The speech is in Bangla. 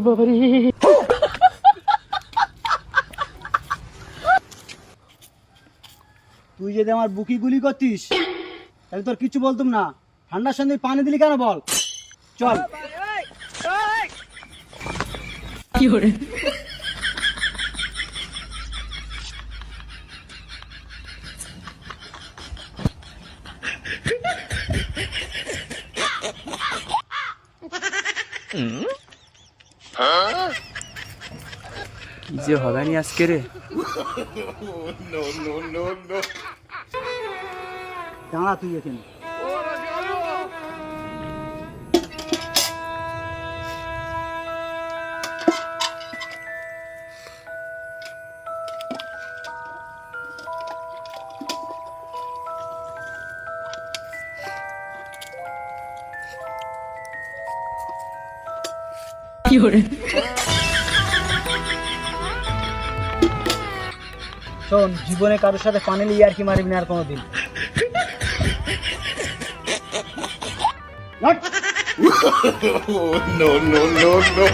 বাবারে তুই যদি আমার বুকি গুলি করতিস তাহলে তোর কিছু বলতুম না। ঠান্ডার সঙ্গে পানি দিলি কেন বল? চল। কি করে কি যে হবে নি আজকে রে। দাঁড়া তুই এখানে। কি করে শোন, জীবনে কারোর সাথে পানি লিয়ে আর কি মারিবি না আর কোনোদিন। no, no, no, no.